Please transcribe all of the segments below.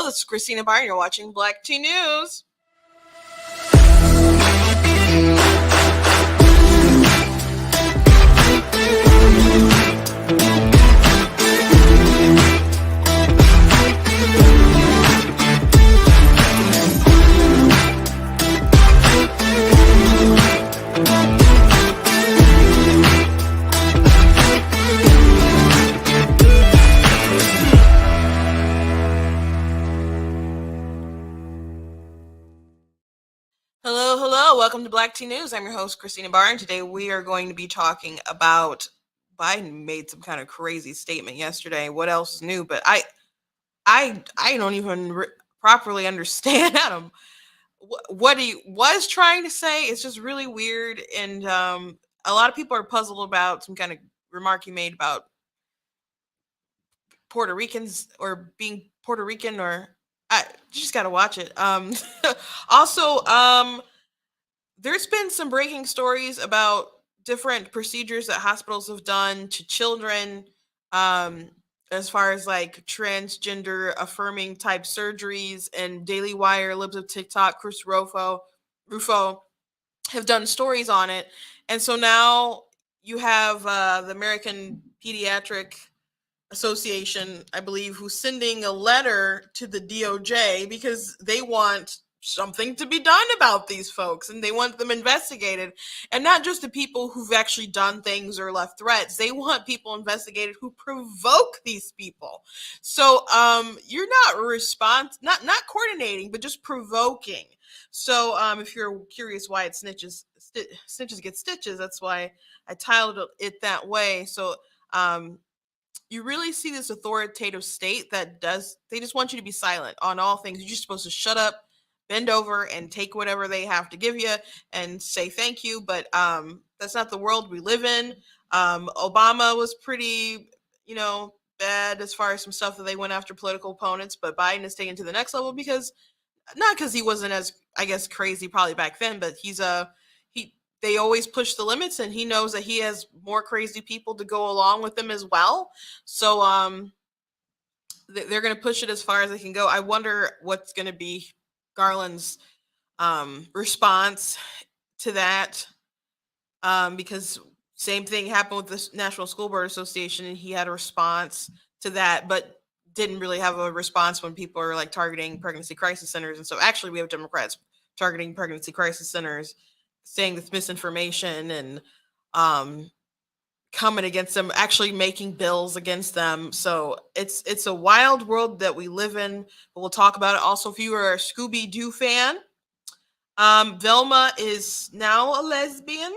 this is Christina Byron. You're watching Black Tea News. Hello. Welcome to Black Tea News. I'm your host, Christina Byron. Today we are going to be talking about Biden made some kind of crazy statement yesterday. What else is new? But I don't even properly understand him. What he was trying to say. It's just really weird, and a lot of people are puzzled about some kind of remark he made about Puerto Ricans or being Puerto Rican, or you just got to watch it. Also, there's been some breaking stories about different procedures that hospitals have done to children, as far as like transgender affirming type surgeries. And Daily Wire, Libs of TikTok, Chris Rufo have done stories on it. And so now you have the American Pediatric Association, I believe, who's sending a letter to the DOJ because they want something to be done about these folks, and they want them investigated. And not just the people who've actually done things or left threats. They want people investigated who provoke these people. So you're not coordinating, but just provoking. So if you're curious why it's snitches get stitches, that's why I titled it that way. So you really see this authoritative state that they just want you to be silent on all things. You're just supposed to shut up, bend over, and take whatever they have to give you and say thank you. But that's not the world we live in. Obama was pretty, bad as far as some stuff that they went after political opponents, but Biden is taken to the next level because he wasn't as, I guess, crazy probably back then, but they always push the limits, and he knows that he has more crazy people to go along with them as well. So they're going to push it as far as they can go. I wonder what's going to be Garland's response to that, because same thing happened with the National School Board Association, and he had a response to that, but didn't really have a response when people are like targeting pregnancy crisis centers. And so actually we have Democrats targeting pregnancy crisis centers, saying this misinformation, and coming against them, actually making bills against them. So it's a wild world that we live in, but we'll talk about it. Also, if you are a Scooby-Doo fan, Velma is now a lesbian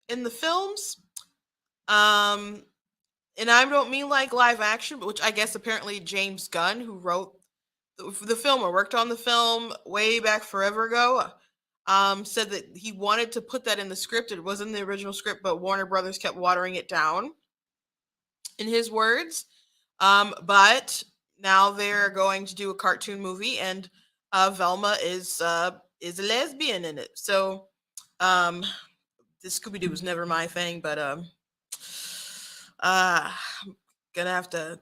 in the films. And I don't mean like live action, but which I guess apparently James Gunn, who wrote the film or worked on the film way back forever ago, said that he wanted to put that in the script. It was in the original script, but Warner Brothers kept watering it down, in his words. But now they're going to do a cartoon movie, and Velma is a lesbian in it. So the Scooby-Doo was never my thing, but I'm gonna have to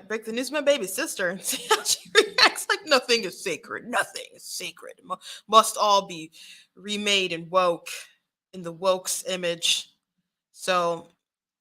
break the news to my baby sister and see how she reacts. Like, nothing is sacred. Nothing is sacred. Must all be remade and woke in the woke's image. So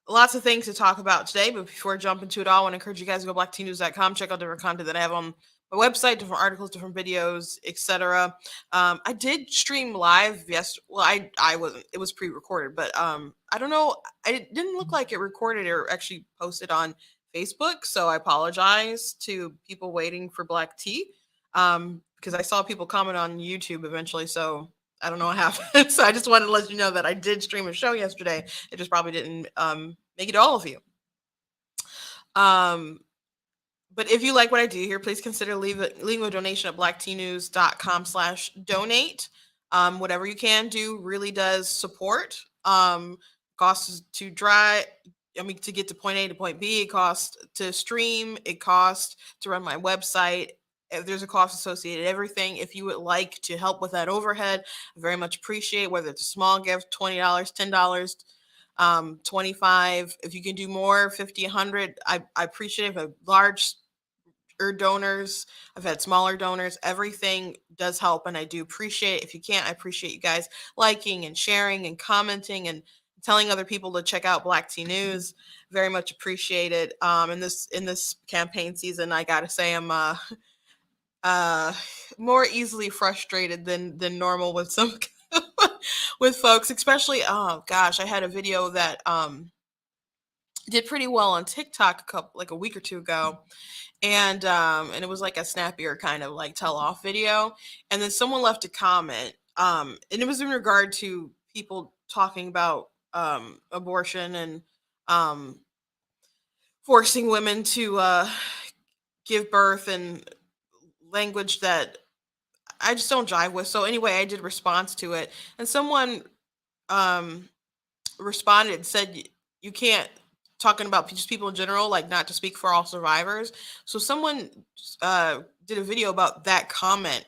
lots of things to talk about today. But before I jump into it all, I want to encourage you guys to go to blacktnews.com, check out different content that I have on my website, different articles, different videos, etc. I did stream live yesterday. Well, I wasn't. It was pre-recorded, but I don't know. It didn't look like it recorded or actually posted on Facebook, so I apologize to people waiting for Black Tea, because I saw people comment on YouTube eventually, so I don't know what happened. So I just wanted to let you know that I did stream a show yesterday. It just probably didn't make it to all of you. But if you like what I do here, please consider leaving a donation at blacktnews.com/donate. Whatever you can do really does support. Costs to get to point A to point B. It costs to stream. It costs to run my website. There's a cost associated, everything. If you would like to help with that overhead, I very much appreciate, whether it's a small gift, $20, $10, 25. If you can do more, 50, 100, I appreciate it. If a large donors. I've had smaller donors. Everything does help, and I do appreciate it. If you can't, I appreciate you guys liking and sharing and commenting and telling other people to check out Black Tea News. Very much appreciated. In this campaign season, I gotta say I'm uh more easily frustrated than normal with some with folks, especially, oh gosh, I had a video that did pretty well on TikTok a week or two ago, and it was like a snappier kind of like tell off video, and then someone left a comment, and it was in regard to people talking about abortion and um forcing women to give birth, and language that I just don't jive with. So anyway, I did response to it, and someone um responded and said, you can't, talking about just people in general, like not to speak for all survivors. So someone did a video about that comment,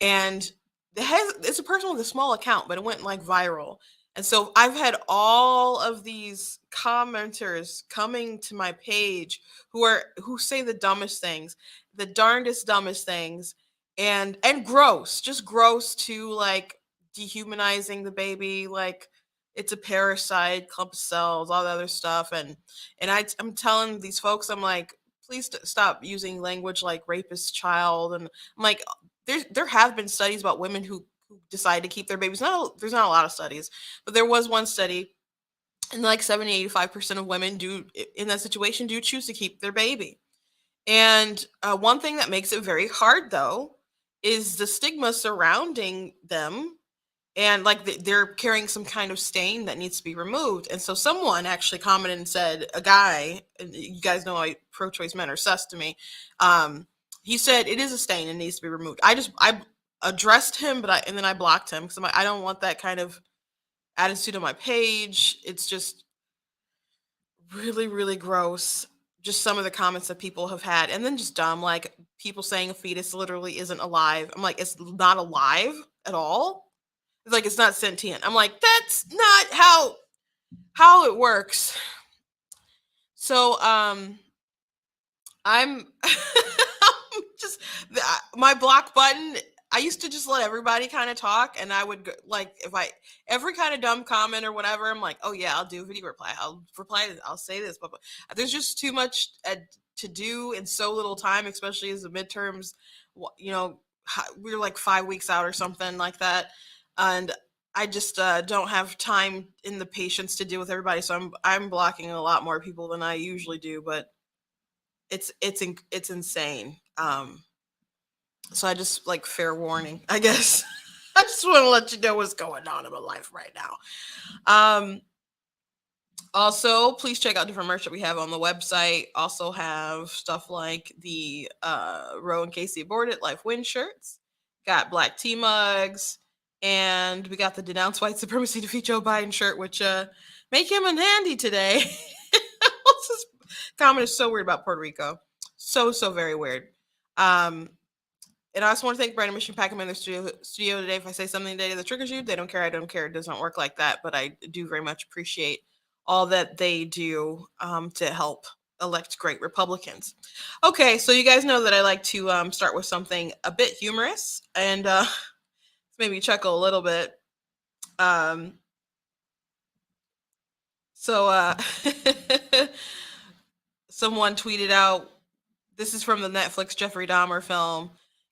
and it's a person with a small account, but it went like viral. And so I've had all of these commenters coming to my page who say the dumbest things, the darndest dumbest things, and gross, just gross too, like dehumanizing the baby, like it's a parasite, clump of cells, all the other stuff. I'm telling these folks, I'm like, please stop using language like rapist child. And I'm like, there have been studies about women who decide to keep their babies. There's not a lot of studies, but there was one study, and like 70-85% of women do in that situation do choose to keep their baby. And one thing that makes it very hard though is the stigma surrounding them, and like they're carrying some kind of stain that needs to be removed. And so someone actually commented and said, a guy, and you guys know pro-choice men are sus to me, he said it is a stain and needs to be removed. I addressed him, and then I blocked him because I'm like, I don't want that kind of attitude on my page. It's just really, really gross. Just some of the comments that people have had, and then just dumb, like people saying a fetus literally isn't alive. I'm like, it's not alive at all. It's like it's not sentient. I'm like, that's not how it works. So I'm just my block button. I used to just let everybody kind of talk, and I would like if I every kind of dumb comment or whatever. I'm like, oh yeah, I'll do a video reply. I'll reply. I'll say this, but there's just too much to do in so little time, especially as the midterms. You know, we're like 5 weeks out or something like that, and I just don't have time in the patience to deal with everybody. So I'm blocking a lot more people than I usually do, but it's insane. So I just like fair warning, I guess. I just want to let you know what's going on in my life right now. Also, please check out different merch that we have on the website. Also have stuff like the Roe and Casey Aborted Life Win shirts. Got black tea mugs, and we got the Denounce White Supremacy Defeat Joe Biden shirt, which make him a nandy today. This comment is so weird about Puerto Rico. So very weird. And I also want to thank Brandon Mission Packham in the studio today. If I say something today that triggers you, they don't care. I don't care. It doesn't work like that. But I do very much appreciate all that they do to help elect great Republicans. Okay, so you guys know that I like to start with something a bit humorous, and made me chuckle a little bit. So someone tweeted out, this is from the Netflix Jeffrey Dahmer film,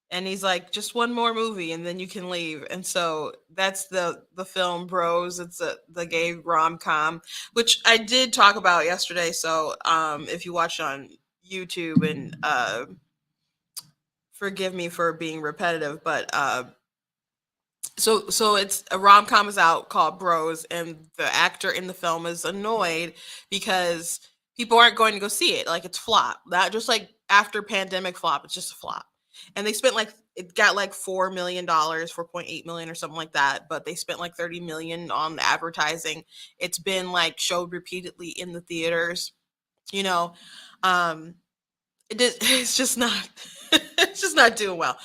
and he's like, just one more movie and then you can leave. And so that's the film Bros. It's the gay rom-com, which I did talk about yesterday. So if you watch on YouTube, and forgive me for being repetitive, but so it's a rom-com is out called Bros, and the actor in the film is annoyed because people aren't going to go see it. Like, it's flop. Not just like after pandemic flop, it's just a flop. And they spent like, it got like $4 million, 4.8 million or something like that, but they spent like 30 million on the advertising. It's been like showed repeatedly in the theaters, you know. It's just not it's just not doing well.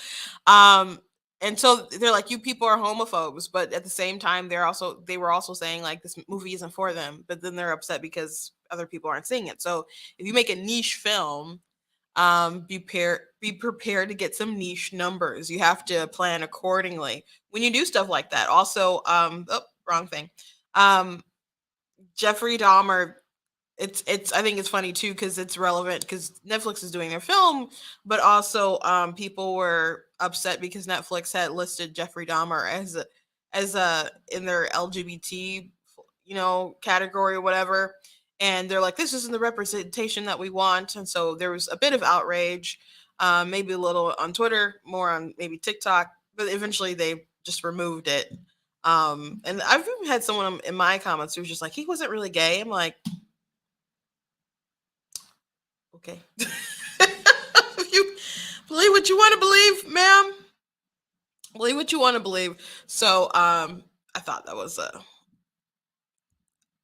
And so they're like, you people are homophobes, but at the same time they were also saying like this movie isn't for them, but then they're upset because other people aren't seeing it. So if you make a niche film, be be prepared to get some niche numbers. You have to plan accordingly when you do stuff like that. Also, wrong thing. Um, Jeffrey Dahmer, it's I think it's funny too because it's relevant because Netflix is doing their film, but also people were upset because Netflix had listed Jeffrey Dahmer as a in their LGBT category or whatever, and they're like, this isn't the representation that we want, and so there was a bit of outrage, maybe a little on Twitter, more on maybe TikTok, but eventually they just removed it. And I've even had someone in my comments who was just like, he wasn't really gay. I'm like, okay. If you believe what you want to believe, ma'am, believe what you want to believe. So I thought that was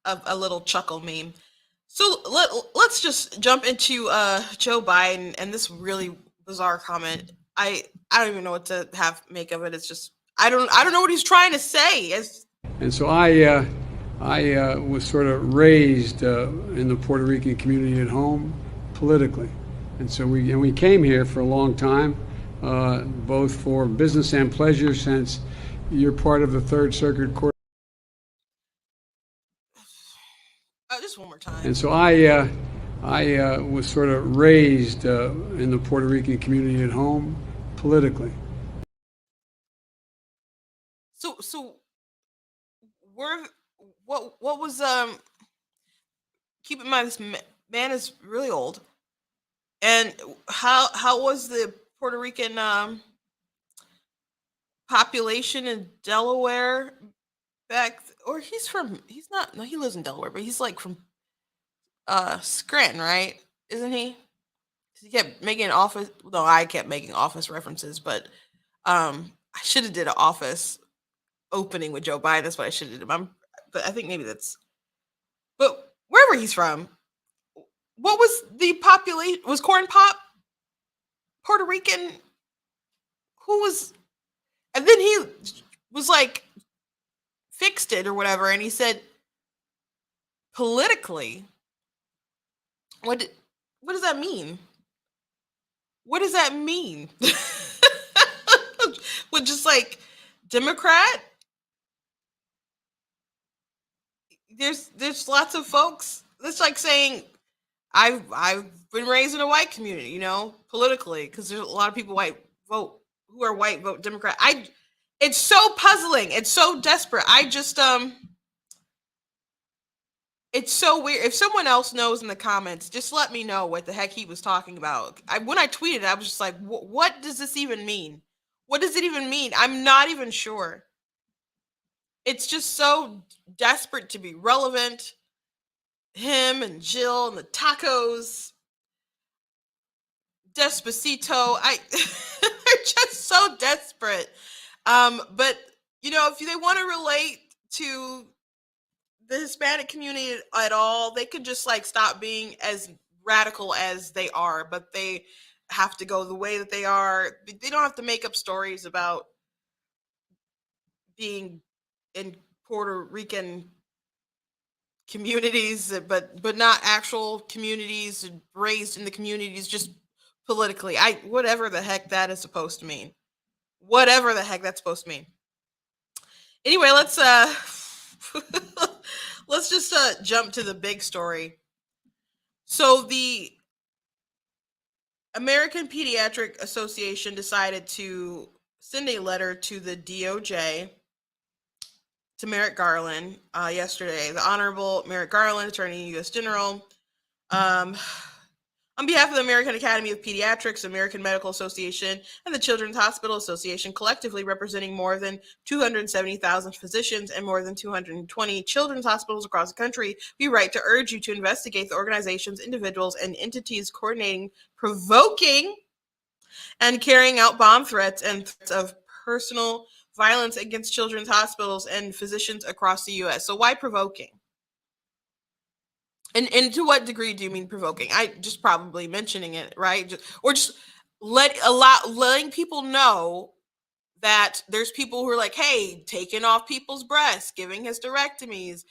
a little chuckle meme. So let's just jump into Joe Biden and this really bizarre comment. I don't even know what to have make of it. It's just I don't know what he's trying to say. And so I was sort of raised in the Puerto Rican community at home politically. And so we came here for a long time, both for business and pleasure, since you're part of the Third Circuit Court. Just one more time. And so I was sort of raised in the Puerto Rican community at home politically. So where what was keep in mind this man is really old, and how was the Puerto Rican population in Delaware or he's not, no, he lives in Delaware, but he's like from Scranton, right? Isn't he? 'Cause he kept making office, no, I kept making office references, but I should have did an office opening with Joe Biden. That's what I should have done. But I think maybe that's, but wherever he's from, what was the population? Was Corn Pop Puerto Rican? Who was, and then he was like, fixed it or whatever, and he said politically, what does that mean? What does that mean? With just like Democrat, there's lots of folks that's like saying I've been raised in a white community, politically, because there's a lot of people who are white vote Democrat. It's so puzzling. It's so desperate. It's so weird. If someone else knows in the comments, just let me know what the heck he was talking about. When I tweeted, I was just like, what does this even mean? What does it even mean? I'm not even sure. It's just so desperate to be relevant. Him and Jill and the tacos, Despacito. They're just so desperate. But if they want to relate to the Hispanic community at all, they could just like stop being as radical as they are, but they have to go the way that they are. They don't have to make up stories about being in Puerto Rican communities, but not actual communities, raised in the communities, just politically. Whatever the heck that is supposed to mean. Whatever the heck that's supposed to mean. Anyway, let's let's just jump to the big story. So the American Pediatric Association decided to send a letter to the DOJ, to Merrick Garland, yesterday. The Honorable Merrick Garland, Attorney U.S. General, on behalf of the American Academy of Pediatrics, American Medical Association, and the Children's Hospital Association, collectively representing more than 270,000 physicians and more than 220 children's hospitals across the country, we write to urge you to investigate the organizations, individuals, and entities coordinating, provoking, and carrying out bomb threats and threats of personal violence against children's hospitals and physicians across the U.S. So why provoking? And to what degree do you mean provoking? I just probably mentioning it, right? Just letting people know that there's people who are like, hey, taking off people's breasts, giving hysterectomies,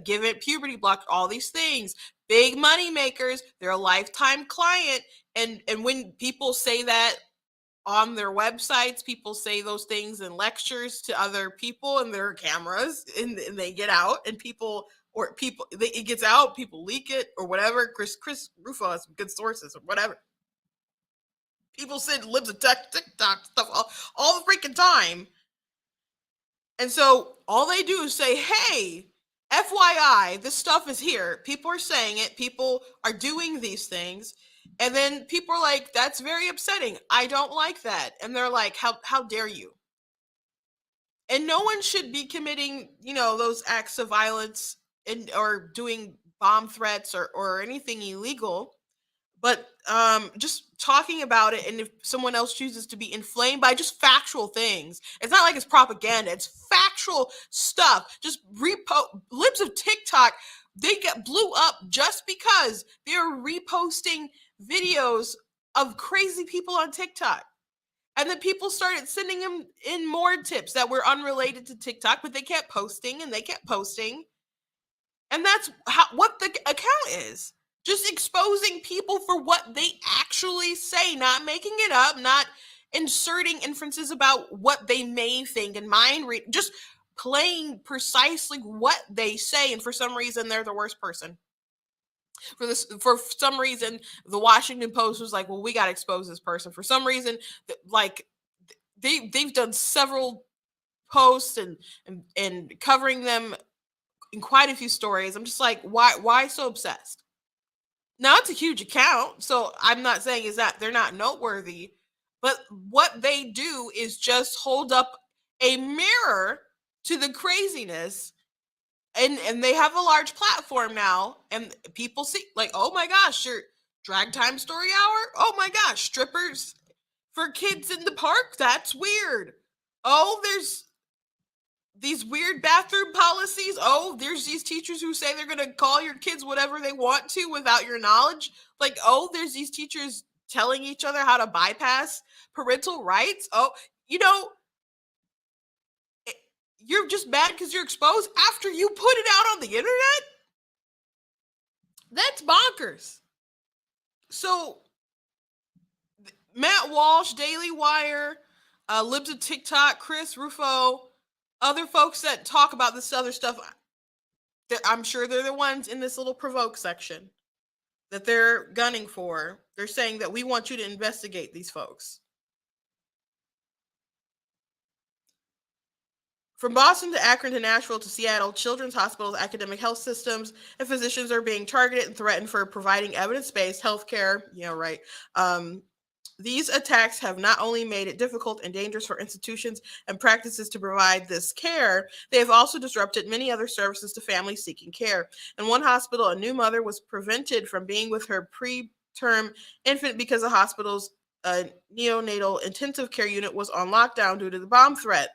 giving puberty block, all these things, big money makers. They're a lifetime client. And when people say that on their websites, people say those things in lectures to other people and their cameras, and they get out, and it gets out, people leak it or whatever. Chris Rufo has some good sources or whatever. People send libs of TikTok stuff all the freaking time. And so all they do is say, hey, FYI, this stuff is here. People are saying it. People are doing these things. And then people are like, that's very upsetting. I don't like that. And they're like, how dare you? And no one should be committing, those acts of violence or doing bomb threats or anything illegal. But just talking about it, and if someone else chooses to be inflamed by just factual things, it's not like it's propaganda, it's factual stuff. Just libs of TikTok, they get blew up just because they're reposting videos of crazy people on TikTok. And then people started sending them in more tips that were unrelated to TikTok, but they kept posting and they kept posting. And that's what the account is. Just exposing people for what they actually say, not making it up, not inserting inferences about what they may think and mind read, just playing precisely what they say. And for some reason, they're the worst person. For some reason, the Washington Post was like, well, we got to expose this person. For some reason, like they've done several posts and covering them in quite a few stories. I'm just like, why so obsessed? Now, it's a huge account, so I'm not saying is that they're not noteworthy, but what they do is just hold up a mirror to the craziness, and they have a large platform now, and people see, like, oh my gosh, your drag time story hour, oh my gosh, strippers for kids in the park, that's weird. Oh, there's these weird bathroom policies. Oh, there's these teachers who say they're going to call your kids whatever they want to without your knowledge. Like, oh, there's these teachers telling each other how to bypass parental rights. Oh, you're just mad because you're exposed after you put it out on the internet? That's bonkers. So, Matt Walsh, Daily Wire, Libs of TikTok, Chris Rufo, other folks that talk about this other stuff, I'm sure they're the ones in this little provoke section that they're gunning for. They're saying that we want you to investigate these folks. From Boston to Akron to Nashville to Seattle, children's hospitals, academic health systems, and physicians are being targeted and threatened for providing evidence-based healthcare. Yeah, right. These attacks have not only made it difficult and dangerous for institutions and practices to provide this care, they have also disrupted many other services to families seeking care. In one hospital, a new mother was prevented from being with her preterm infant because the hospital's neonatal intensive care unit was on lockdown due to the bomb threat.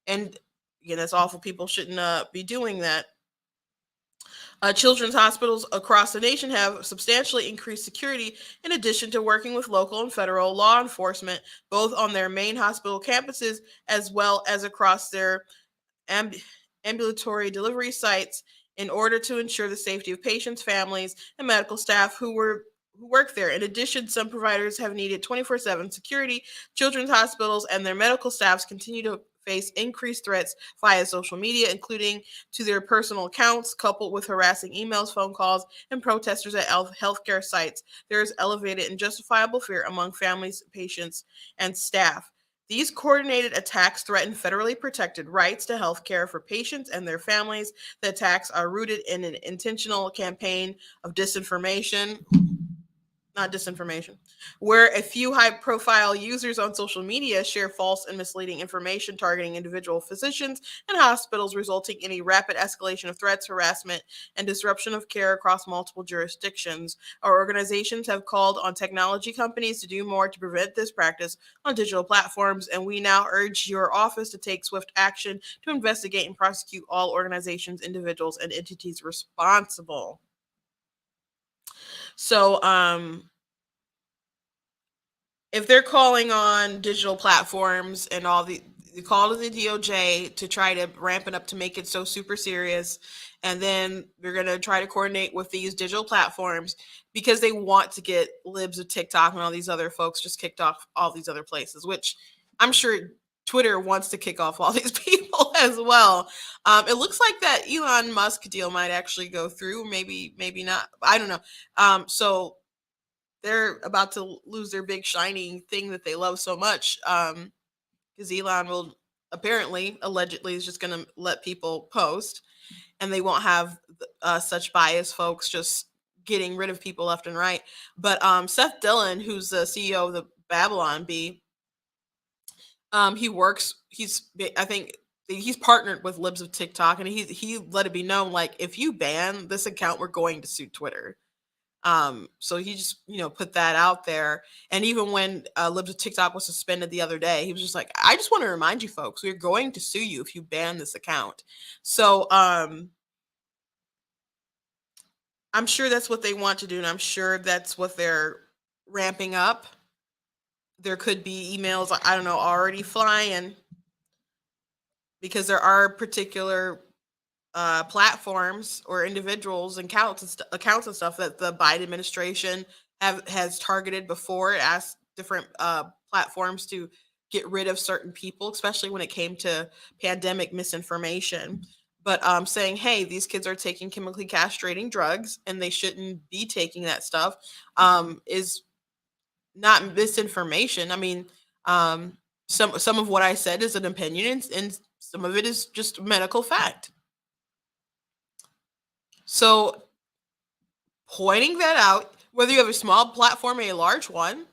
And again, that's awful. People shouldn't be doing that. Children's hospitals across the nation have substantially increased security in addition to working with local and federal law enforcement, both on their main hospital campuses as well as across their ambulatory delivery sites in order to ensure the safety of patients, families, and medical staff who work there. In addition, some providers have needed 24/7 security. Children's hospitals and their medical staffs continue to face increased threats via social media, including to their personal accounts, coupled with harassing emails, phone calls, and protesters at healthcare sites. There is elevated and justifiable fear among families, patients, and staff. These coordinated attacks threaten federally protected rights to health care for patients and their families. The attacks are rooted in an intentional campaign of disinformation, where a few high-profile users on social media share false and misleading information targeting individual physicians and hospitals, resulting in a rapid escalation of threats, harassment, and disruption of care across multiple jurisdictions. Our organizations have called on technology companies to do more to prevent this practice on digital platforms, and we now urge your office to take swift action to investigate and prosecute all organizations, individuals, and entities responsible. So, if they're calling on digital platforms and all the call to the DOJ to try to ramp it up to make it so super serious. And then they're going to try to coordinate with these digital platforms because they want to get libs of TikTok and all these other folks just kicked off all these other places, which I'm sure Twitter wants to kick off all these people as well. It looks like that Elon Musk deal might actually go through. Maybe not. I don't know. So they're about to lose their big shiny thing that they love so much. Because Elon will apparently, allegedly, is just going to let people post, and they won't have such biased folks just getting rid of people left and right. But Seth Dillon, who's the CEO of the Babylon Bee, he works. I think he's partnered with Libs of TikTok, and he let it be known, like, if you ban this account, we're going to sue Twitter. So he just, put that out there. And even when Libs of TikTok was suspended the other day, he was just like, I just want to remind you folks, we're going to sue you if you ban this account. So I'm sure that's what they want to do, and I'm sure that's what they're ramping up. There could be emails, I don't know, already flying, because there are particular platforms or individuals and accounts and stuff that the Biden administration has targeted before. It asked different platforms to get rid of certain people, especially when it came to pandemic misinformation. But saying, hey, these kids are taking chemically castrating drugs and they shouldn't be taking that stuff, is not misinformation. I mean, some of what I said is an opinion, and some of it is just medical fact. So pointing that out, whether you have a small platform or a large one,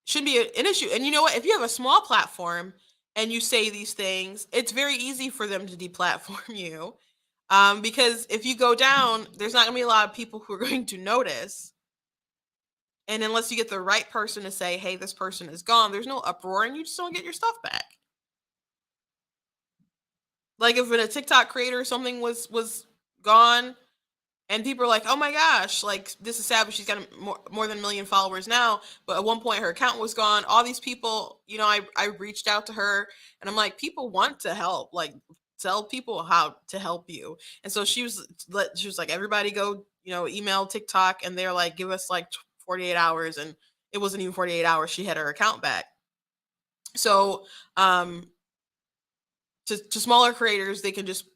should be an issue. And you know what? If you have a small platform and you say these things, it's very easy for them to deplatform you. Because if you go down, there's not going to be a lot of people who are going to notice. And unless you get the right person to say, hey, this person is gone, there's no uproar and you just don't get your stuff back. Like if a TikTok creator or something was gone, and people are like, oh my gosh, like, this is sad, but she's got more than 1 million followers now. But at one point, her account was gone. All these people, I reached out to her, and I'm like, people want to help. Like, tell people how to help you. And so she was like, everybody go, email TikTok, and they're like, give us like 48 hours. And it wasn't even 48 hours. She had her account back. So, to smaller creators, they can just,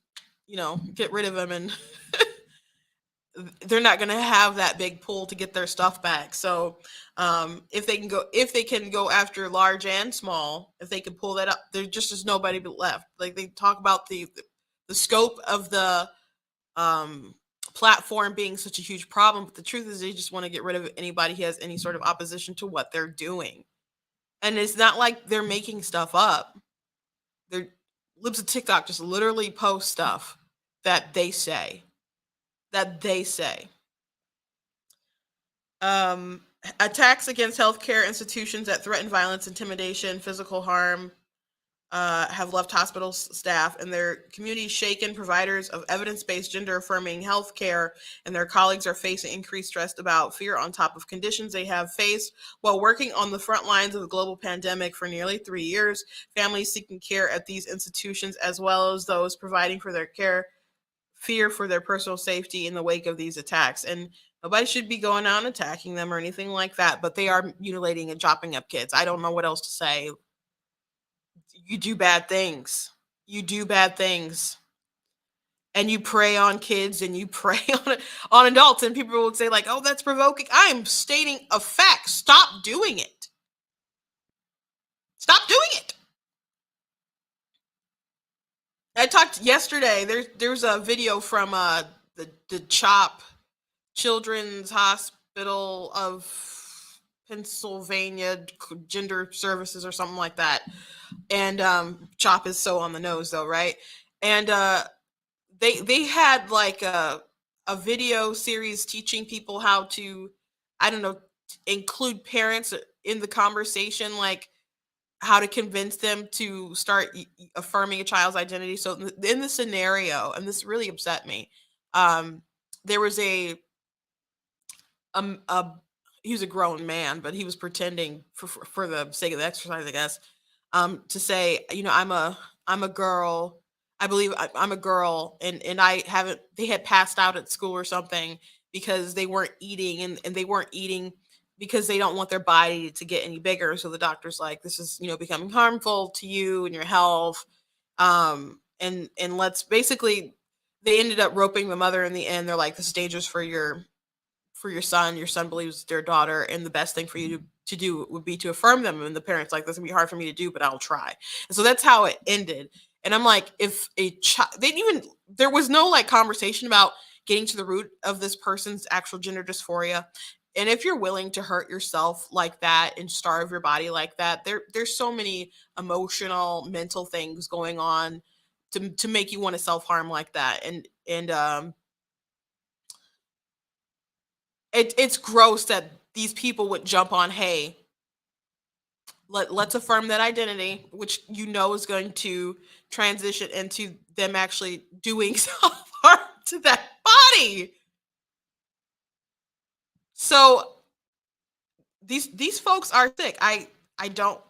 get rid of them, and they're not going to have that big pull to get their stuff back. So if they can go after large and small, if they can pull that up, there just is nobody left. Like, they talk about the scope of the platform being such a huge problem, but the truth is they just want to get rid of anybody who has any sort of opposition to what they're doing. And it's not like they're making stuff up. They're Libs of TikTok just literally post stuff that they say. Attacks against healthcare institutions that threaten violence, intimidation, physical harm have left hospital staff and their communities shaken. Providers of evidence-based gender-affirming healthcare and their colleagues are facing increased stress about fear on top of conditions they have faced while working on the front lines of the global pandemic for nearly 3 years. Families seeking care at these institutions, as well as those providing for their care, fear for their personal safety in the wake of these attacks. And nobody should be going out and attacking them or anything like that, but they are mutilating and chopping up kids. I don't know what else to say. You do bad things. And you prey on kids and you prey on adults, and people would say, like, oh, that's provoking. I am stating a fact. Stop doing it. I talked yesterday. There's a video from the CHOP Children's Hospital of Pennsylvania Gender Services or something like that. And CHOP is so on the nose, though, right? And they had like a video series teaching people how to, I don't know, include parents in the conversation, like how to convince them to start affirming a child's identity. So in the scenario, and this really upset me, there was a he was a grown man, but he was pretending for the sake of the exercise, I guess, to say, I'm a girl. I believe I'm a girl, and I haven't. They had passed out at school or something because they weren't eating, and they weren't eating because they don't want their body to get any bigger. So the doctor's like, this is becoming harmful to you and your health. And let's basically, they ended up roping the mother in the end. They're like, this is dangerous for your son. Your son believes their daughter, and the best thing for you to do would be to affirm them. And the parents like, that's gonna be hard for me to do, but I'll try. And so that's how it ended. And I'm like, if a child, they didn't even, there was no like conversation about getting to the root of this person's actual gender dysphoria. And if you're willing to hurt yourself like that and starve your body like that, there's so many emotional, mental things going on to make you want to self-harm like that. And it's gross that these people would jump on, hey, let's affirm that identity, which is going to transition into them actually doing self harm to that body. So these folks are sick. I don't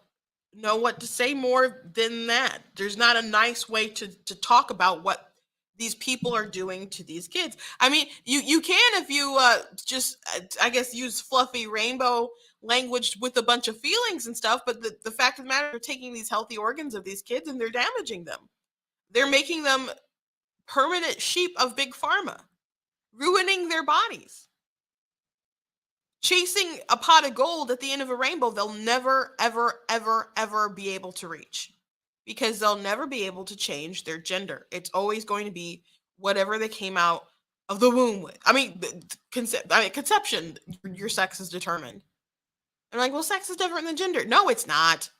know what to say more than that. There's not a nice way to talk about what these people are doing to these kids. I mean, you can, if you just I guess use fluffy rainbow language with a bunch of feelings and stuff, but the fact of the matter, they're taking these healthy organs of these kids and they're damaging them. They're making them permanent sheep of big pharma, ruining their bodies, chasing a pot of gold at the end of a rainbow they'll never, ever, ever, ever be able to reach, because they'll never be able to change their gender. It's always going to be whatever they came out of the womb with. I mean, conception, your sex is determined. I'm like, well, sex is different than gender. No, it's not.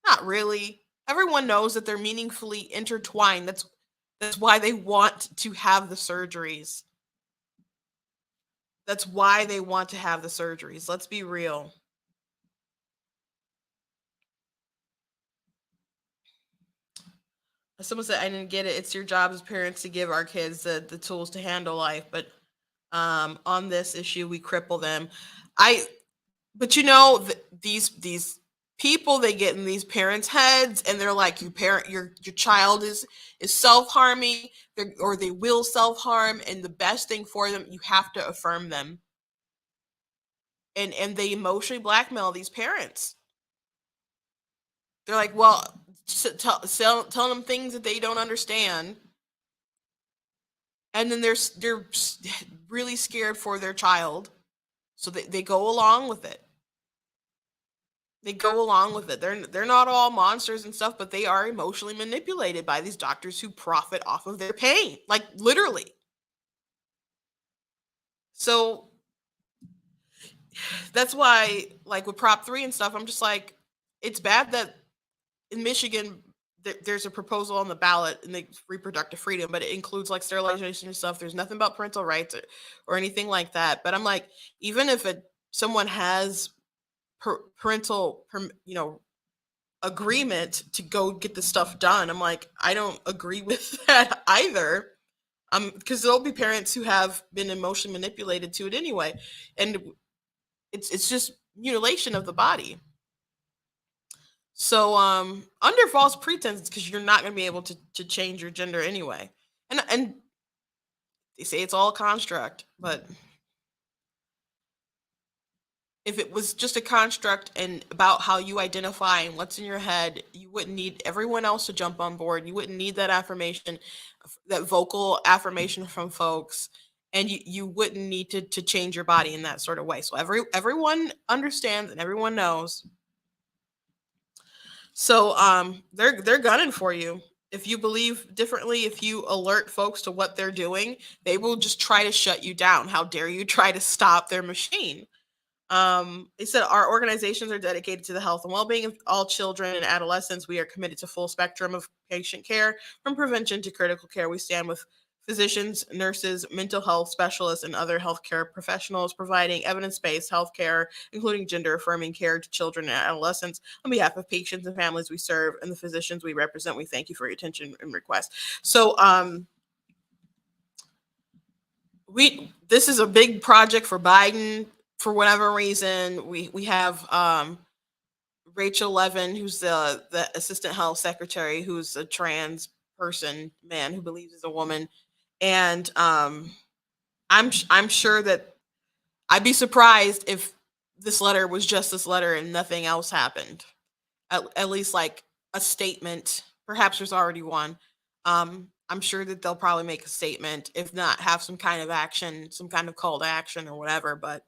Not really. Everyone knows that they're meaningfully intertwined. That's why they want to have the surgeries. That's why they want to have the surgeries. Let's be real. Someone said, I didn't get it. It's your job as parents to give our kids the tools to handle life. But on this issue, we cripple them. But these people, they get in these parents' heads, and they're like, your child is self-harming, or they will self-harm, and the best thing for them, you have to affirm them. And they emotionally blackmail these parents. They're like, well, tell them things that they don't understand, and then they're really scared for their child, so they go along with it. They go along with it. They're not all monsters and stuff, but they are emotionally manipulated by these doctors who profit off of their pain, like literally. So that's why, like with Prop 3 and stuff, I'm just like, it's bad that in Michigan there's a proposal on the ballot and the reproductive freedom, but it includes like sterilization and stuff. There's nothing about parental rights or anything like that. But I'm like, even if someone has parental agreement to go get the stuff done, I'm like, I don't agree with that either. Because there'll be parents who have been emotionally manipulated to it anyway, and it's just mutilation of the body. So under false pretenses, because you're not going to be able to change your gender anyway, and they say it's all a construct, but if it was just a construct and about how you identify and what's in your head, you wouldn't need everyone else to jump on board. You wouldn't need that affirmation, that vocal affirmation from folks, and you wouldn't need to change your body in that sort of way. So everyone understands and everyone knows. So they're gunning for you. If you believe differently, if you alert folks to what they're doing, they will just try to shut you down. How dare you try to stop their machine? They said our organizations are dedicated to the health and well-being of all children and adolescents. We are committed to full spectrum of patient care, from prevention to critical care. We stand with physicians, nurses, mental health specialists, and other healthcare professionals, providing evidence-based healthcare, including gender-affirming care to children and adolescents. On behalf of patients and families we serve and the physicians we represent, we thank you for your attention and request. So, this is a big project for Biden. For whatever reason, we have Rachel Levin, who's the assistant health secretary, who's a trans person, man who believes is a woman, and I'm sure that I'd be surprised if this letter was just this letter and nothing else happened. At least like a statement. Perhaps there's already one. I'm sure that they'll probably make a statement, if not have some kind of action, some kind of call to action or whatever. But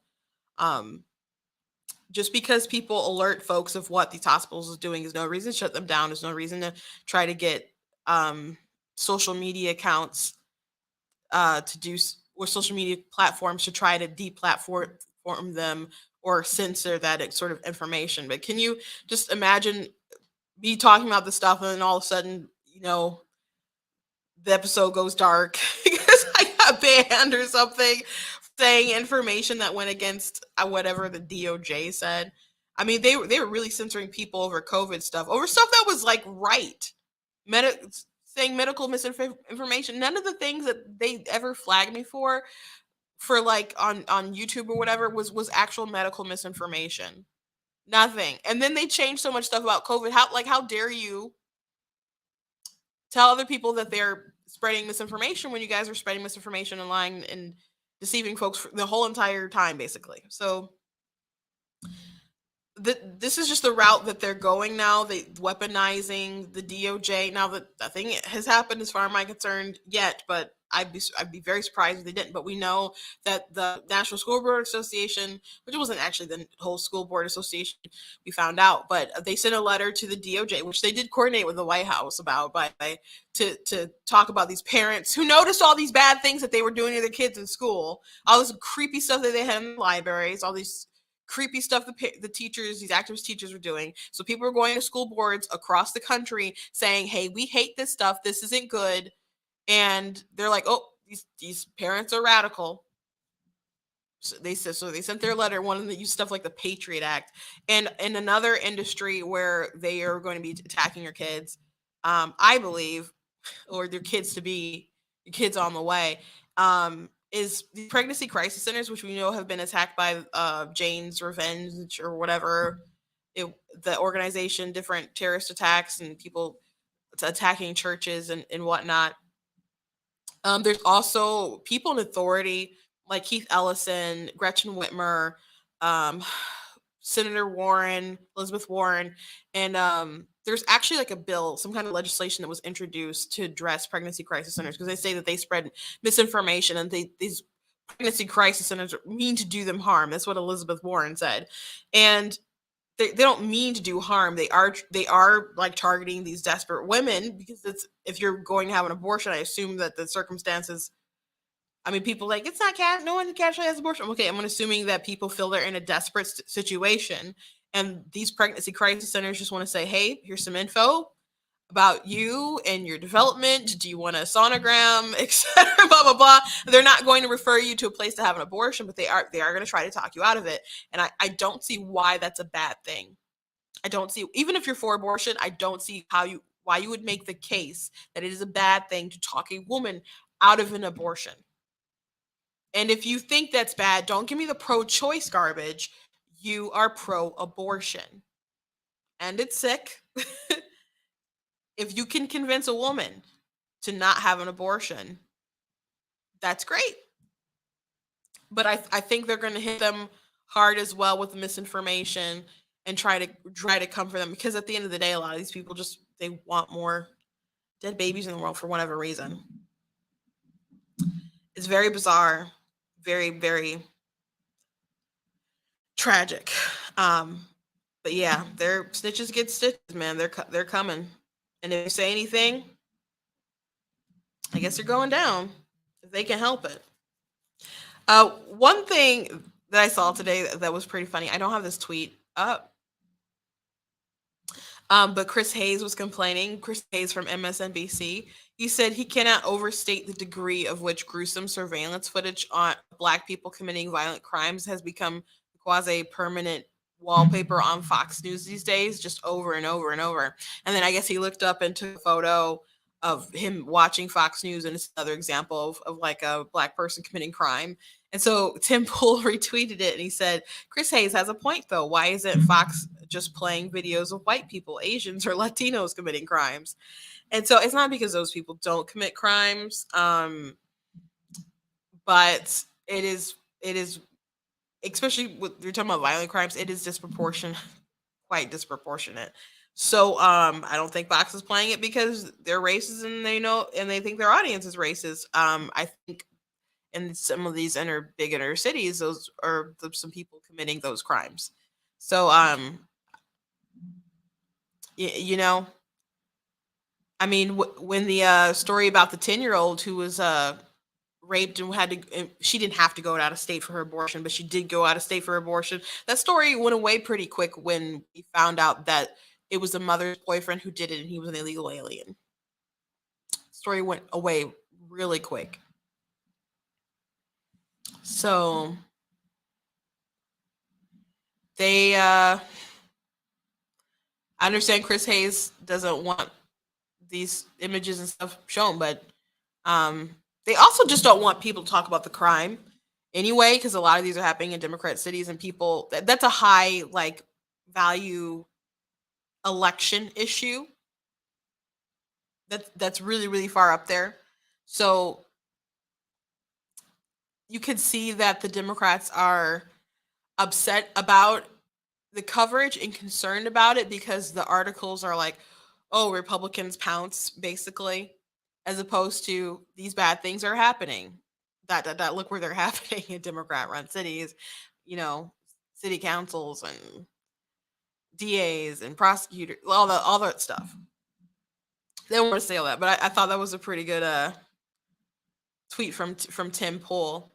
um, just because people alert folks of what these hospitals is doing is no reason to shut them down. There's no reason to try to get um, social media accounts to do or social media platforms to try to deplatform them or censor that sort of information. But can you just imagine me talking about this stuff and then all of a sudden, the episode goes dark because I got banned or something, saying information that went against whatever the DOJ said. I mean, they were really censoring people over COVID stuff, over stuff that was like right, saying medical misinformation. None of the things that they ever flagged me for like on YouTube or whatever was actual medical misinformation. Nothing. And then they changed so much stuff about COVID. How dare you tell other people that they're spreading misinformation when you guys are spreading misinformation and lying and deceiving folks for the whole entire time, basically. So this is just the route that they're going now. They weaponizing the DOJ. Now that nothing has happened as far as I'm concerned yet, but I'd be very surprised if they didn't. But we know that the National School Board Association, which wasn't actually the whole school board association, we found out, but they sent a letter to the DOJ, which they did coordinate with the White House about, to talk about these parents who noticed all these bad things that they were doing to their kids in school, all this creepy stuff that they had in the libraries, all these creepy stuff the teachers, these activist teachers were doing. So people were going to school boards across the country saying, hey, we hate this stuff. This isn't good. And they're like, oh, these parents are radical. So they sent their letter wanting to use stuff like the Patriot Act. And in another industry where they are going to be attacking your kids, I believe, or their kids to be your kids on the way, is the pregnancy crisis centers, which we know have been attacked by Jane's Revenge or whatever, the organization, different terrorist attacks and people attacking churches and whatnot. There's also people in authority like Keith Ellison, Gretchen Whitmer, Senator Warren, Elizabeth Warren, and there's actually like a bill, some kind of legislation that was introduced to address pregnancy crisis centers because they say that they spread misinformation and these pregnancy crisis centers mean to do them harm. That's what Elizabeth Warren said, and they don't mean to do harm. They are like targeting these desperate women because if you're going to have an abortion, I assume that the circumstances. I mean, people like it's not no one casually has abortion. Okay, I'm assuming that people feel they're in a desperate situation, and these pregnancy crisis centers just want to say, "Hey, here's some info about you and your development. Do you want a sonogram, etc." Blah blah blah. They're not going to refer you to a place to have an abortion, but they are going to try to talk you out of it. And I don't see why that's a bad thing. I don't see, even if you're for abortion, I don't see why you would make the case that it is a bad thing to talk a woman out of an abortion. And if you think that's bad, don't give me the pro-choice garbage. You are pro-abortion. And it's sick. If you can convince a woman to not have an abortion, that's great. But I think they're going to hit them hard as well with the misinformation and try to come for them because at the end of the day, a lot of these people they want more dead babies in the world for whatever reason. It's very bizarre, very, very tragic. But yeah, they're snitches get stitches, man. They're coming. And if you say anything, I guess they're going down if they can help it. One thing that I saw today that was pretty funny. I don't have this tweet up. But Chris Hayes was complaining. Chris Hayes from MSNBC. He said he cannot overstate the degree of which gruesome surveillance footage on Black people committing violent crimes has become quasi-permanent wallpaper on Fox News these days, just over and over and over. And then I guess he looked up and took a photo of him watching Fox News, and it's another example of like a Black person committing crime. And so Tim Pool retweeted it, and he said, Chris Hayes has a point, though. Why isn't Fox just playing videos of white people, Asians, or Latinos committing crimes. And so it's not because those people don't commit crimes, but it is especially with you're talking about violent crimes, it is disproportionate, quite disproportionate. So I don't think Fox is playing it because they're racist and they know and they think their audience is racist. I think in some of these big inner cities, those are some people committing those crimes. So you know, I mean, when the story about the 10-year-old who was raped and had to, and she didn't have to go out of state for her abortion, but she did go out of state for her abortion. That story went away pretty quick when we found out that it was the mother's boyfriend who did it and he was an illegal alien. Story went away really quick. So they I understand Chris Hayes doesn't want these images and stuff shown, but they also just don't want people to talk about the crime anyway, because a lot of these are happening in Democrat cities, and people that's a high like value election issue. That's really really far up there. So you could see that the Democrats are upset about the coverage and concerned about it because the articles are like, oh, Republicans pounce, basically, as opposed to these bad things are happening. That look where they're happening in Democrat run cities, you know, city councils and DAs and prosecutors, all that stuff. They don't want to say all that, but I thought that was a pretty good tweet from Tim Pool.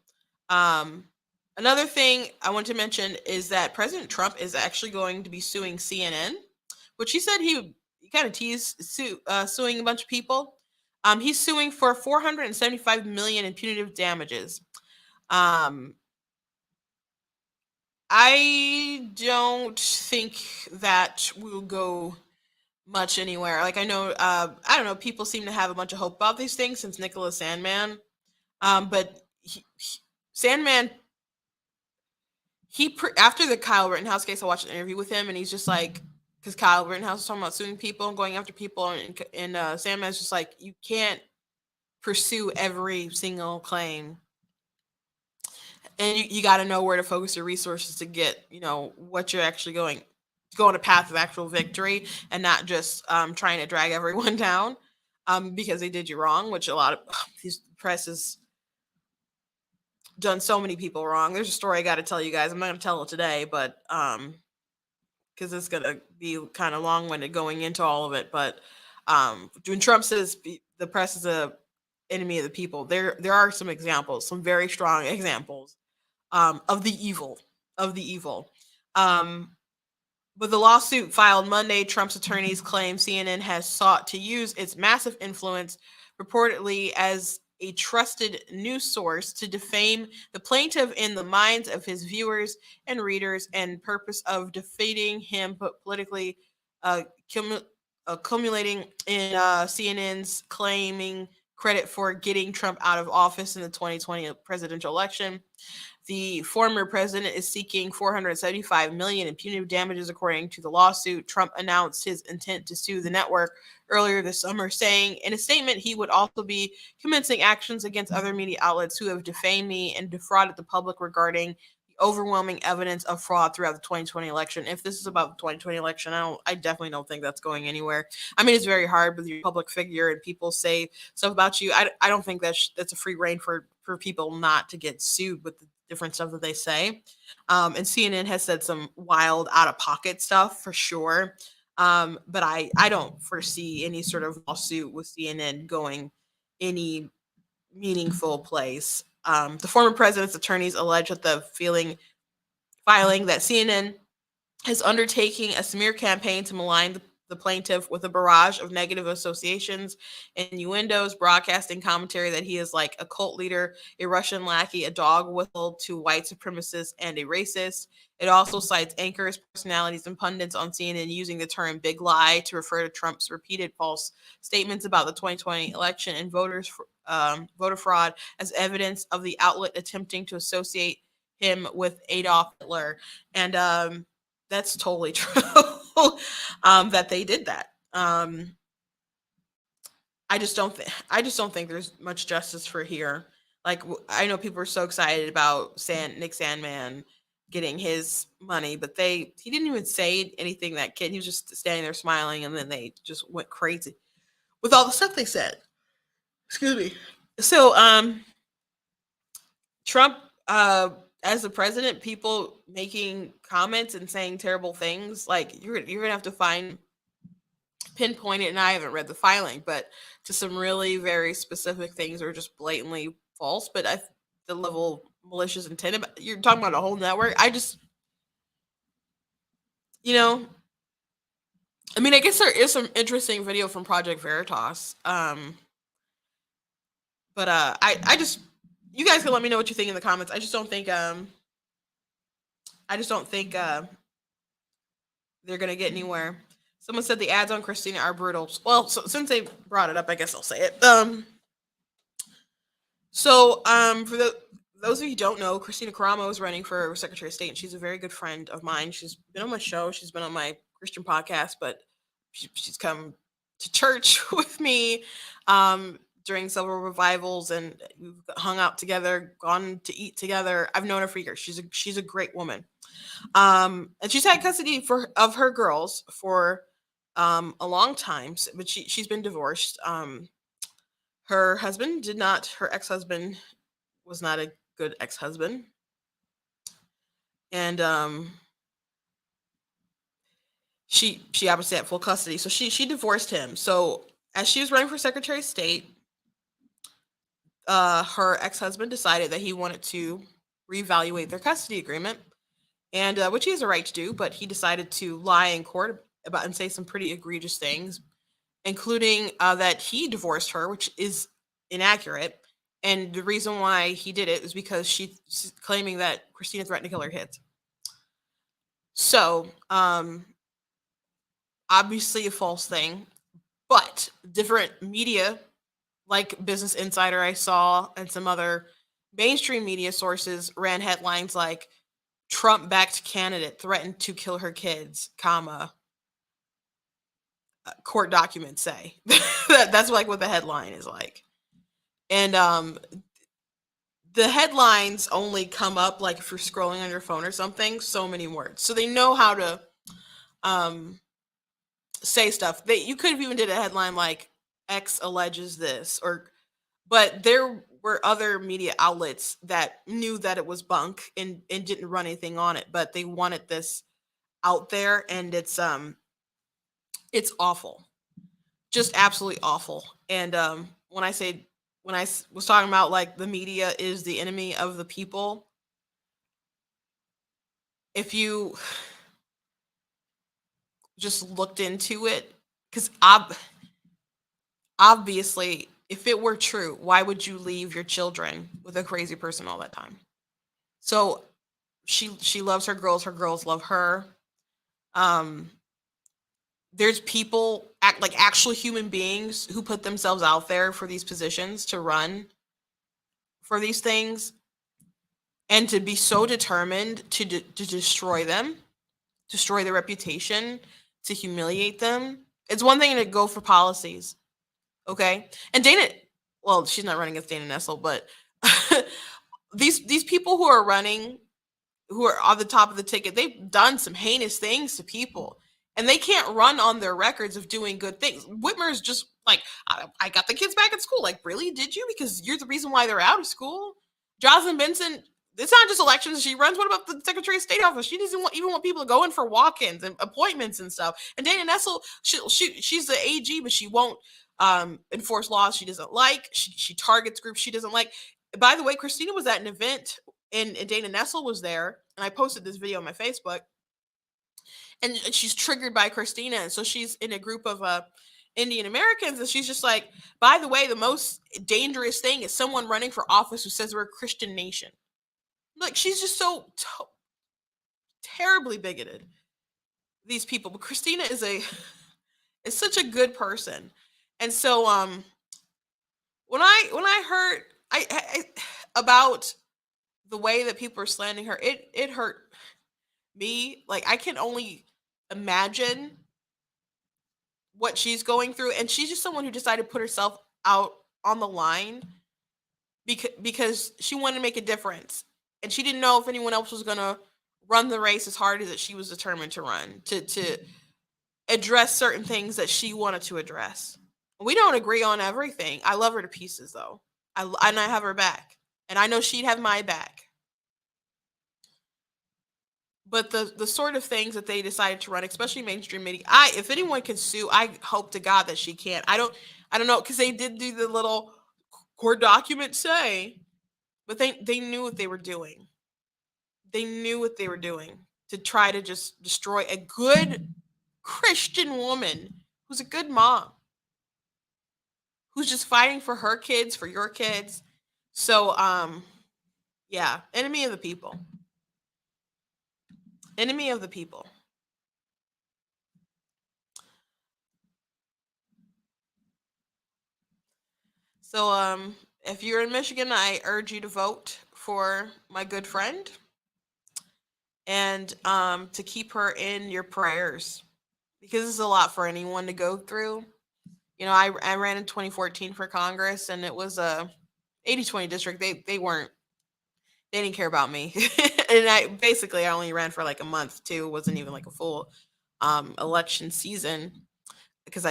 Another thing I want to mention is that President Trump is actually going to be suing CNN, which he said he kind of teased suing a bunch of people. He's suing for $475 million in punitive damages. I don't think that will go much anywhere. Like I know, I don't know. People seem to have a bunch of hope about these things since Nicholas Sandman, but Sandman after the Kyle Rittenhouse case, I watched an interview with him, and he's just like, because Kyle Rittenhouse was talking about suing people and going after people, and Sandman's just like, you can't pursue every single claim, and you got to know where to focus your resources to get, what you're actually go on a path of actual victory, and not just trying to drag everyone down because they did you wrong, which a lot of these press has done so many people wrong. There's a story I got to tell you guys. I'm not going to tell it today, but because it's going to be kind of long-winded going into all of it. But when Trump says the press is a enemy of the people, there are some examples, some very strong examples of the evil. But the lawsuit filed Monday, Trump's attorneys claim CNN has sought to use its massive influence, reportedly as a trusted news source, to defame the plaintiff in the minds of his viewers and readers, and purpose of defeating him politically, accumulating in CNN's claiming credit for getting Trump out of office in the 2020 presidential election. The former president is seeking $475 million in punitive damages, according to the lawsuit. Trump announced his intent to sue the network earlier this summer, saying in a statement he would also be commencing actions against other media outlets who have defamed me and defrauded the public regarding the overwhelming evidence of fraud throughout the 2020 election. If this is about the 2020 election, I definitely don't think that's going anywhere. I mean, it's very hard with your public figure and people say stuff about you. I don't think that's a free reign for people not to get sued with the different stuff that they say. And CNN has said some wild out of pocket stuff for sure. But I don't foresee any sort of lawsuit with CNN going any meaningful place. The former president's attorneys allege that the filing that CNN is undertaking a smear campaign to malign the plaintiff with a barrage of negative associations and innuendos, broadcasting commentary that he is like a cult leader, a Russian lackey, a dog whistle to white supremacists, and a racist. It also cites anchors, personalities, and pundits on CNN using the term big lie to refer to Trump's repeated false statements about the 2020 election and voter fraud as evidence of the outlet attempting to associate him with Adolf Hitler. And that's totally true. That they did that. I just don't think there's much justice for here. Like I know people are so excited about Nick Sandman getting his money, but he didn't even say anything to that kid. He was just standing there smiling, and then they just went crazy with all the stuff they said. Excuse me. So Trump, as the president, people making comments and saying terrible things, like you're gonna have to pinpoint it, and I haven't read the filing, but to some really very specific things are just blatantly false. But the level of malicious intent, you're talking about a whole network. You know, I mean, I guess there is some interesting video from Project Veritas. But I just, you guys can let me know what you think in the comments. I just don't think they're gonna get anywhere. Someone said the ads on Christina are brutal. Well, so, since they brought it up, I guess I'll say it. For those of you who don't know, Christina Caramo is running for Secretary of State, and she's a very good friend of mine. She's been on my show. She's been on my Christian podcast, but she's come to church with me during several revivals, and we've hung out together, gone to eat together. I've known her for years. She's a great woman, and she's had custody of her girls for a long time, but she's been divorced. Her ex-husband was not a good ex-husband. And she obviously had full custody. So she divorced him. So as she was running for Secretary of State, her ex-husband decided that he wanted to reevaluate their custody agreement, and which he has a right to do, but he decided to lie in court about and say some pretty egregious things, including that he divorced her, which is inaccurate. And the reason why he did it is because she's claiming that Christina threatened to kill her kids. So, obviously a false thing, but different media, like Business Insider, I saw, and some other mainstream media sources ran headlines like Trump-backed candidate threatened to kill her kids, comma, court documents say. That's like what the headline is like. And the headlines only come up like if you're scrolling on your phone or something, so many words. So they know how to say stuff. You could have even did a headline like X alleges this, but there were other media outlets that knew that it was bunk and didn't run anything on it, but they wanted this out there, and it's awful. Just absolutely awful. And when I was talking about like the media is the enemy of the people, if you just looked into it, because obviously, if it were true, why would you leave your children with a crazy person all that time? So she loves her girls love her. There's people like actual human beings who put themselves out there for these positions to run for these things, and to be so determined to destroy them, destroy their reputation, to humiliate them. It's one thing to go for policies, okay? And well, she's not running against Dana Nessel, but these people who are running, who are on the top of the ticket, they've done some heinous things to people, and they can't run on their records of doing good things. Whitmer's just like, I got the kids back at school. Like, really? Did you? Because you're the reason why they're out of school. Jocelyn Benson, it's not just elections she runs. What about the Secretary of State office? She doesn't even want people to go in for walk-ins and appointments and stuff. And Dana Nessel, she's the AG, but she won't enforce laws she doesn't like. She targets groups she doesn't like. By the way, Christina was at an event, and Dana Nessel was there, and I posted this video on my Facebook. And she's triggered by Christina, and so she's in a group of Indian Americans, and she's just like, by the way, the most dangerous thing is someone running for office who says we're a Christian nation. Like, she's just so terribly bigoted, these people. But Christina is such a good person. And so when I heard I about the way that people are slandering her, it hurt. me, like I can only imagine what she's going through, and she's just someone who decided to put herself out on the line because she wanted to make a difference, and she didn't know if anyone else was going to run the race as hard as that she was determined to run to address certain things that she wanted to address. We don't agree on everything. I love her to pieces, though. And I have her back, and I know she'd have my back. But the sort of things that they decided to run, especially mainstream media, if anyone can sue, I hope to God that she can't. I don't know, because they did do the little court documents say, but they knew what they were doing. They knew what they were doing to try to just destroy a good Christian woman who's a good mom, who's just fighting for her kids, for your kids. So yeah, enemy of the people. Enemy of the people. So if you're in Michigan, I urge you to vote for my good friend and to keep her in your prayers, because it's a lot for anyone to go through. You know, I ran in 2014 for Congress, and it was a 80-20 district. They didn't care about me. And I only ran for like a month too. It wasn't even like a full election season, because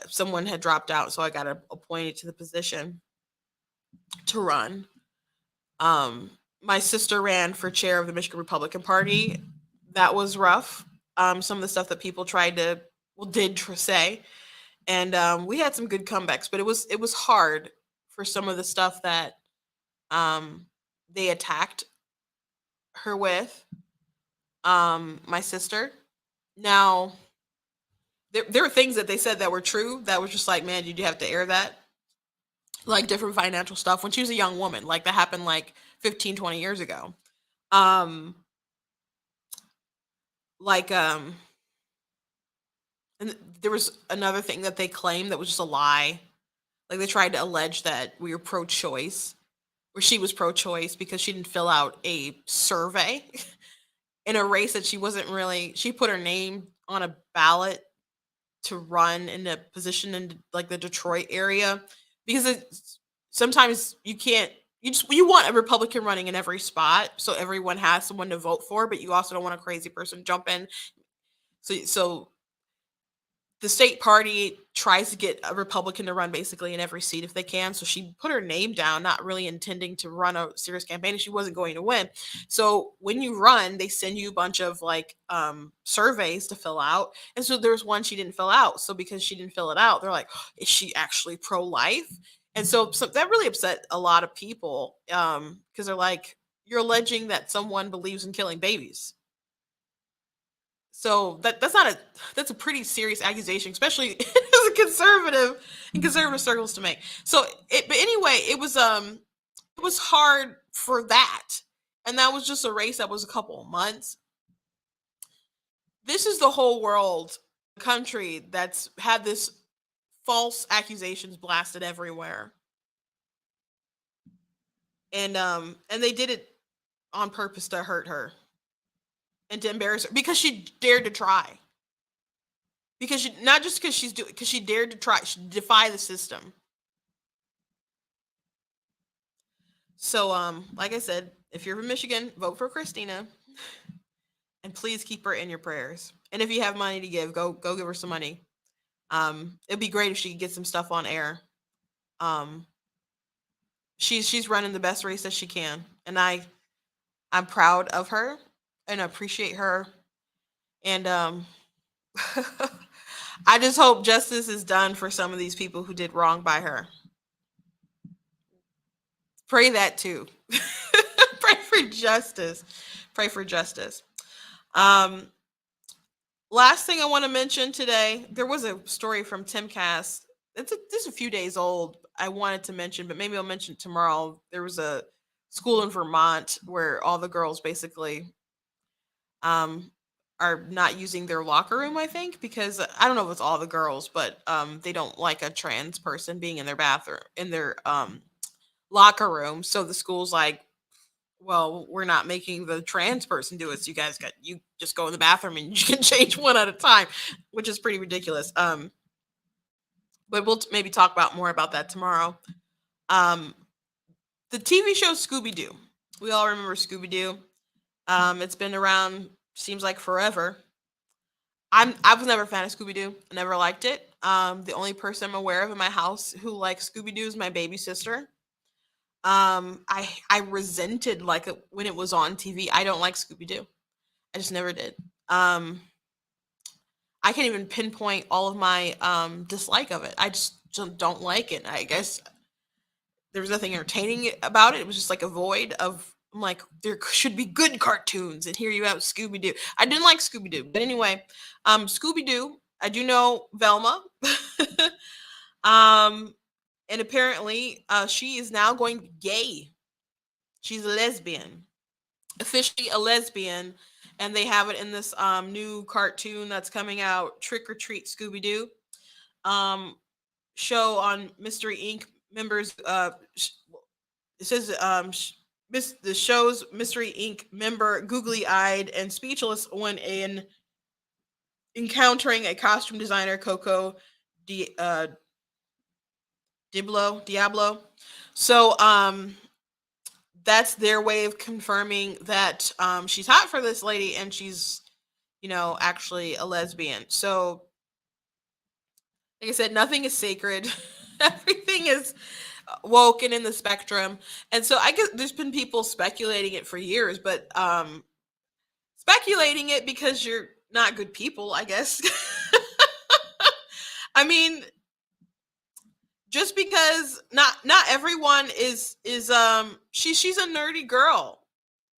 someone had dropped out, so I got appointed to the position to run. My sister ran for chair of the Michigan Republican Party. That was rough. Some of the stuff that people did say, and we had some good comebacks, but it was hard for some of the stuff that they attacked her with. My sister. Now, there were things that they said that were true that was just like, man, did you have to air that? Like different financial stuff when she was a young woman, like that happened like 15, 20 years ago. Um, like and there was another thing that they claimed that was just a lie. Like they tried to allege that we were pro-choice, or she was pro-choice because she didn't fill out a survey in a race that she put her name on a ballot to run in a position in like the Detroit area, because sometimes you want a Republican running in every spot, so everyone has someone to vote for, but you also don't want a crazy person to jump in. So the state party tries to get a Republican to run basically in every seat if they can. So she put her name down, not really intending to run a serious campaign, and she wasn't going to win. So when you run, they send you a bunch of like surveys to fill out. And so there's one she didn't fill out. So because she didn't fill it out, they're like, is she actually pro-life? And so that really upset a lot of people, because they're like, you're alleging that someone believes in killing babies. So that's a pretty serious accusation, especially as a conservative in conservative circles to make. But anyway, it was hard for that, and that was just a race that was a couple of months. This is the whole world, country that's had this false accusations blasted everywhere, and they did it on purpose to hurt her and to embarrass her because she dared to try. Because not just because she dared to try, she defy the system. So like I said, if you're from Michigan, vote for Christina, and please keep her in your prayers. And if you have money to give, go give her some money. It'd be great if she could get some stuff on air. Um she's running the best race that she can, and I'm proud of her and appreciate her, and I just hope justice is done for some of these people who did wrong by her. Pray that too. Pray for justice. Pray for justice. Um, Last thing I want to mention today, there was a story from Timcast. This is a few days old. I wanted to mention, but maybe I'll mention it tomorrow. There was a school in Vermont where all the girls basically um are not using their locker room, I think, because I don't know if it's all the girls, but they don't like a trans person being in their bathroom, in their locker room. So the school's like, well, we're not making the trans person do it, so you just go in the bathroom and you can change one at a time, which is pretty ridiculous. But we'll maybe talk about more about that tomorrow. Um, the TV show Scooby-Doo. We all remember Scooby-Doo. It's been around, seems like forever. I was never a fan of Scooby-Doo. I never liked it. The only person I'm aware of in my house who likes Scooby-Doo is my baby sister. I resented like when it was on TV. I don't like Scooby-Doo. I just never did. I can't even pinpoint all of my dislike of it. I just don't like it. I guess there was nothing entertaining about it. It was just like a void of. I'm like, there should be good cartoons, and here you have Scooby Doo. I didn't like Scooby Doo, but anyway, Scooby Doo. I do know Velma, and apparently, she is now going gay. She's a lesbian, officially a lesbian, and they have it in this new cartoon that's coming out, Trick or Treat Scooby Doo. Um, show on Mystery Inc. members. It says the show's Mystery Inc. member googly-eyed and speechless when encountering a costume designer, Coco Diablo. So that's their way of confirming that she's hot for this lady and she's actually a lesbian. So like I said, nothing is sacred. Everything is woken in the spectrum. And so I guess there's been people speculating it for years, but speculating it because you're not good people, I guess. I mean, just because not everyone is she's a nerdy girl.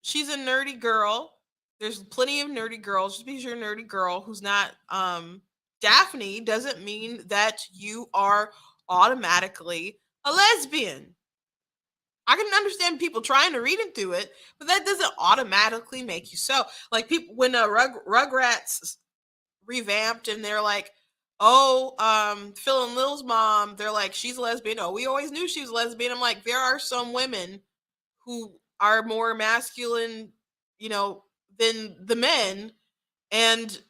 She's a nerdy girl. There's plenty of nerdy girls. Just because you're a nerdy girl who's not Daphne doesn't mean that you are automatically a lesbian. I can understand people trying to read into it, but that doesn't automatically make you so. Like people when Rugrats revamped and they're like, "Oh, Phil and Lil's mom," they're like, "She's a lesbian." Oh, we always knew she was a lesbian. I'm like, there are some women who are more masculine, than the men, and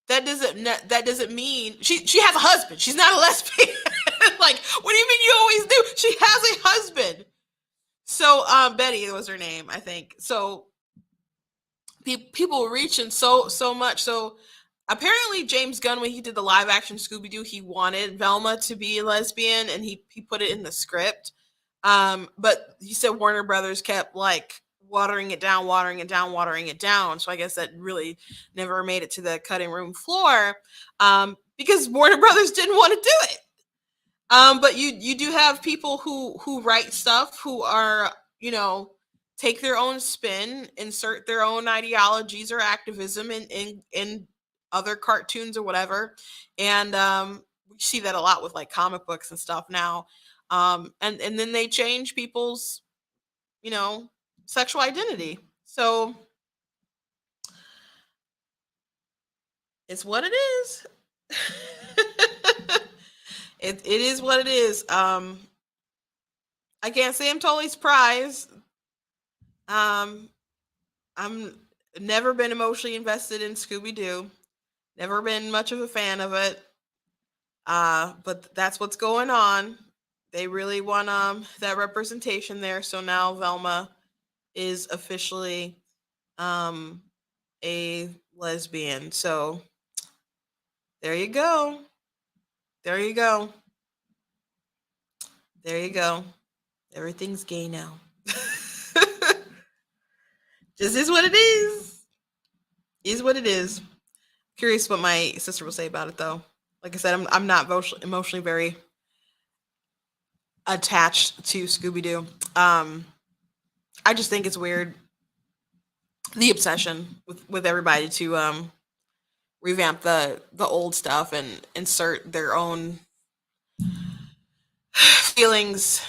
that doesn't mean she has a husband. She's not a lesbian. Like, what do you mean you always knew? She has a husband. So Betty was her name, I think. So people reaching so much. So apparently James Gunn, when he did the live action Scooby-Doo, he wanted Velma to be a lesbian and he put it in the script. But he said Warner Brothers kept like watering it down. So I guess that really never made it to the cutting room floor. Because Warner Brothers didn't want to do it. But you do have people who write stuff who are, take their own spin, insert their own ideologies or activism in other cartoons or whatever. And we see that a lot with like comic books and stuff now. And then they change people's, sexual identity. So it's what it is. It is what it is. I can't say I'm totally surprised. I'm never been emotionally invested in Scooby-Doo. Never been much of a fan of it. But that's what's going on. They really want that representation there. So now Velma is officially a lesbian. So there you go. There you go. There you go. Everything's gay now. Just is what it is. Is what it is. Curious what my sister will say about it, though. Like I said, I'm not emotionally very attached to Scooby Doo. I just think it's weird the obsession with everybody to revamp the old stuff and insert their own feelings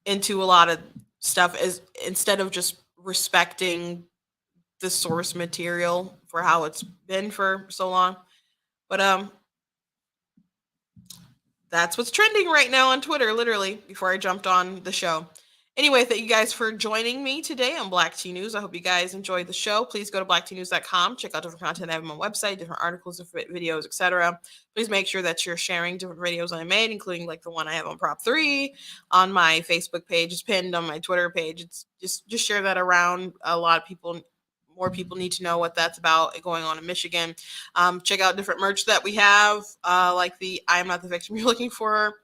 into a lot of stuff as instead of just respecting the source material for how it's been for so long. But that's what's trending right now on Twitter, literally, before I jumped on the show. Anyway, thank you guys for joining me today on Black Tea News. I hope you guys enjoyed the show. Please go to blacktnews.com, check out different content I have on my website, different articles, different videos, etc. Please make sure that you're sharing different videos I made, including like the one I have on Prop 3 on my Facebook page. It's pinned on my Twitter page. It's just share that around. A lot of people, more people need to know what that's about going on in Michigan. Check out different merch that we have, like the I Am Not the Victim You're Looking For.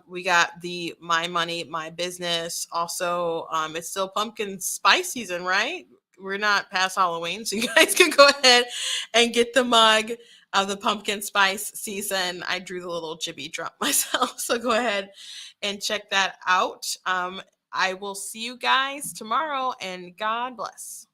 We got the My Money, My Business. Also, it's still pumpkin spice season, right? We're not past Halloween, so you guys can go ahead and get the mug of the pumpkin spice season. I drew the little jibby drop myself, so go ahead and check that out. I will see you guys tomorrow, and God bless.